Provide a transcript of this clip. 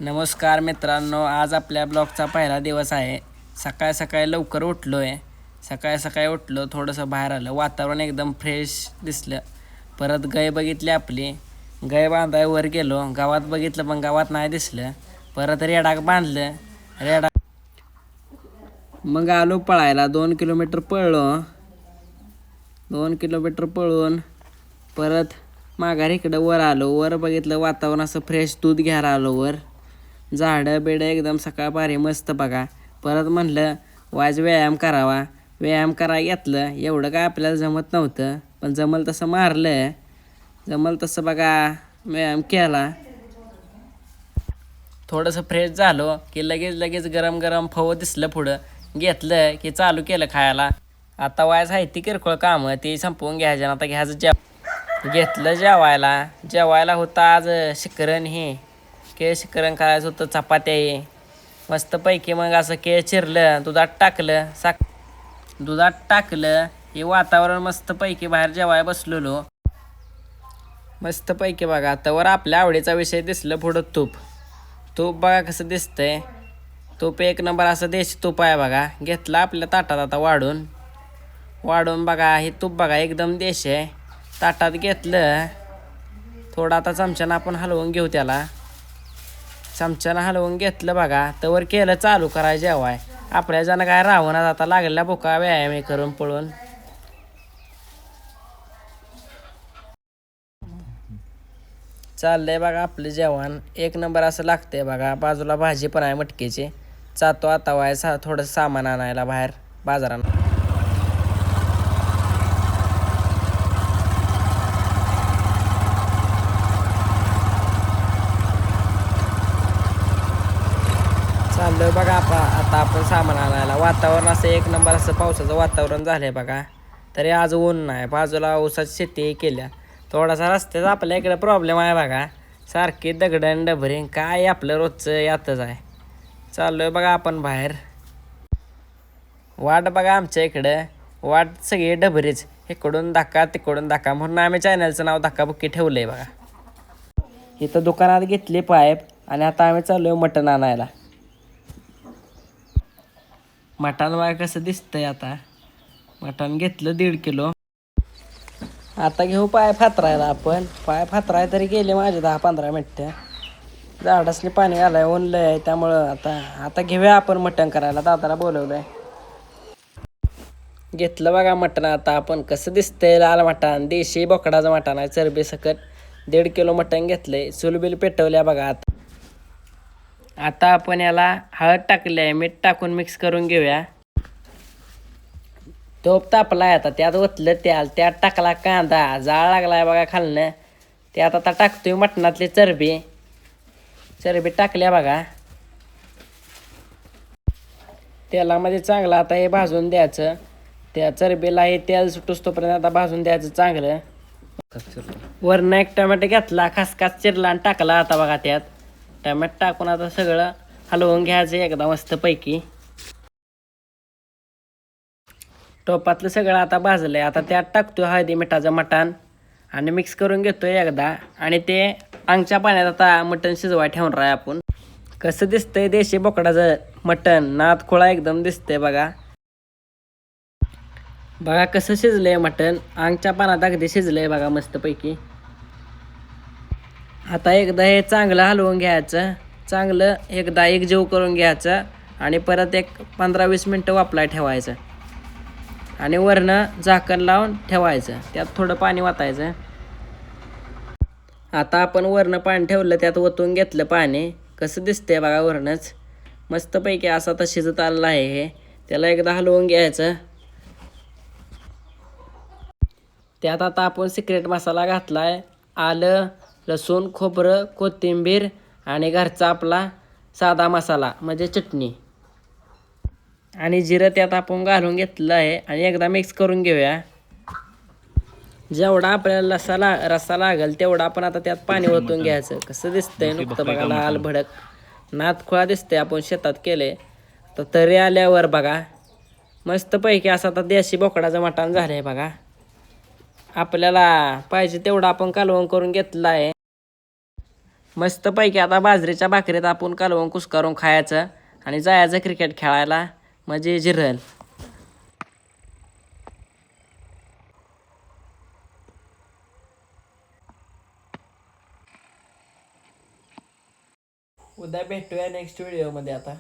नमस्कार मित्रांनो, आज आपल्या ब्लॉगचा पहिला दिवस आहे. सकाळी सकाळी लवकर उठलो आहे. सकाळी उठलो, थोडंसं बाहेर आलं, वातावरण एकदम फ्रेश दिसलं. परत गाय बघितली आपली, गाय बांधाय वर गेलो, गावात बघितलं पण गावात नाही दिसलं. परत रेडाक बांधलं, मग आलो पळायला. 2 किलोमीटर पळलो. 2 किलोमीटर पळून परत माघारी इकडं वर आलो. वर बघितलं वातावरण असं फ्रेश, दूध घ्यायला आलो वर. झाडं बिडं एकदम सकाळपारी मस्त बघा. परत म्हणलं वाज व्यायाम करावा. व्यायाम करायला घेतलं. एवढं काय आपल्याला जमत नव्हतं, पण जमल तसं मारलं. जमल तसं बघा व्यायाम केला. थोडंसं फ्रेश झालो की लगेच गरम गरम फव दिसलं पुढं. घेतलं की चालू केलं खायला. आता वायच आहे ती किरकोळ कामं ती संपवून घ्यायचं. आता घ्यायचं घेतलं जेवायला होतं आज शिकरण. हे केळ शिकरण करायचं होतं, चपात्या हे मस्तपैकी. मग असं केळ चिरलं, दुधात टाकलं. हे वातावरण मस्तपैकी बाहेर जेवायला बसलेलो. मस्तपैकी बघा. त्यावर आपल्या आवडीचा विषय दिसलं पुढं तूप बघा कसं दिसतंय. तूप एक नंबर असं देशी तूप आहे बघा. घेतलं आपल्या ताटात आता वाढून बघा. हे तूप बघा एकदम देशी आहे. ताटात घेतलं. थोडं आता चमच्यानं आपण हलवून घेऊ त्याला. चमच्यानं हलवून घेतलं बघा. तवर केलं चालू करायचं जेवाय. आपल्या जण काय राहणार आता, लागलेला भुका व्यायाम करून पळून. चाललंय बघा आपलं जेवण. एक नंबर असं लागतंय बघा. बाजूला भाजी पण आहे मटकीची. जातो आता व्हायचा थोडंसं सामान आणायला बाहेर बाजारात. चाललोय बघा आता आपण सामान आणायला. वातावरण असं एक नंबर असं पावसाचं वातावरण झालंय बघा. तरी आज ऊन नाही. बाजूला ऊसाची शेती केल्या. थोडासा रस्त्याचा आपल्या इकडे प्रॉब्लेम आहे बघा. सारखी दगडण डबरी काय आपलं रोजचं यातच आहे. चाललोय बघा आपण बाहेर. वाट बघा आमच्या इकडं. वाट सगळी डबरीच, इकडून धक्का तिकडून धक्का. म्हणून आम्ही चॅनलचं नाव धक्काबुक्की ठेवलंय बघा. इथं दुकानात घेतली पाईप आणि आता आम्ही चाललोय मटण आणायला. मटण बघा कसं दिसतंय. आता मटण घेतलं 1.5 किलो. आता घेऊ पाय फातरायला आपण. पाय फातराय तरी गेले माझे 10-15 मिनटं. झाडासले पाणी घालाय ओनलं आहे, त्यामुळं आता घेऊया आपण मटण करायला. दादाला बोलवलंय. घेतलं बघा मटण. आता आपण कसं दिसतंय लाल मटण, देशी बोकडाचं मटण आहे चरबी सकट. 1.5 किलो मटण घेतलंय. चुलबिल पेटवल्या बघा. आता आपण याला हळद टाकली आहे, मीठ टाकून मिक्स करून घेऊया. तोप तापलाय आता, त्यात ओतलं तेल, त्यात टाकला कांदा. जाळ लागलाय बघा खालनं. त्यात आता टाकतोय मटणातली चरबी टाकल्या बघा. तेलामध्ये चांगलं आता हे भाजून द्यायचं. त्या चरबीला हे तेल सुटूस तोपर्यंत आता भाजून द्यायचं चांगलं. वरनं एक टोमॅटो घेतला, खसखस चिरला आणि टाकला आता बघा त्यात. टोमॅटो टाकून आता सगळं हलवून घ्यायचं एकदा मस्तपैकी. टोपातलं सगळं आता भाजलंय. आता त्यात टाकतोय हळदी मिठाचं मटण आणि मिक्स करून घेतोय एकदा. आणि ते अंगच्या पाण्यात आता मटण शिजवाय ठेवून राहा आपण. कसं दिसतंय देशी बोकडाचं मटण. नाद खोळा एकदम दिसतंय बघा. बघा कसं शिजलंय मटण. अंगच्या पानात अगदी शिजलंय बघा मस्तपैकी. आता एकदा हे चांगलं हलवून घ्यायचं. चांगलं एकदा एकजीव करून घ्यायचं आणि परत एक 15-20 मिनटं वाफलाय ठेवायचं. आणि वरनं झाकण लावून ठेवायचं. त्यात थोडं पाणी वतायचं. आता आपण वरनं पाणी ठेवलं, त्यात ओतून घेतलं पाणी. कसं दिसतंय बघा वरनंच. मस्तपैकी असं आता शिजत आलेलं आहे हे. त्याला एकदा हलवून घ्यायचं. त्यात आता आपण सिक्रेट मसाला घातलाय. आलं, लसूण, खोबरं, कोथिंबीर आणि घरचा आपला साधा मसाला म्हणजे चटणी आणि जिरं त्यात आपण घालून घेतलं आहे. आणि एकदा मिक्स करून घेऊया. जेवढा आपल्याला रस्सा लागेल तेवढा आपण आता त्यात पाणी ओतून घ्यायचं. कसं दिसतंय नुकतं बघा लाल भडक. नादखोळा दिसतंय. आपण शेतात केले. तर तरी आल्यावर बघा मस्तपैकी असं आता देशी बोकडाचं मटण झालं आहे बघा. आपल्याला पाहिजे तेवढं आपण कालवण करून घेतलं आहे. मस्तपैकी आता बाजरीच्या भाकरीत आपण कालवून कुस्करून खायचं आणि जायचं क्रिकेट खेळायला म्हणजे जिरल. उद्या भेटूया नेक्स्ट व्हिडिओमध्ये आता.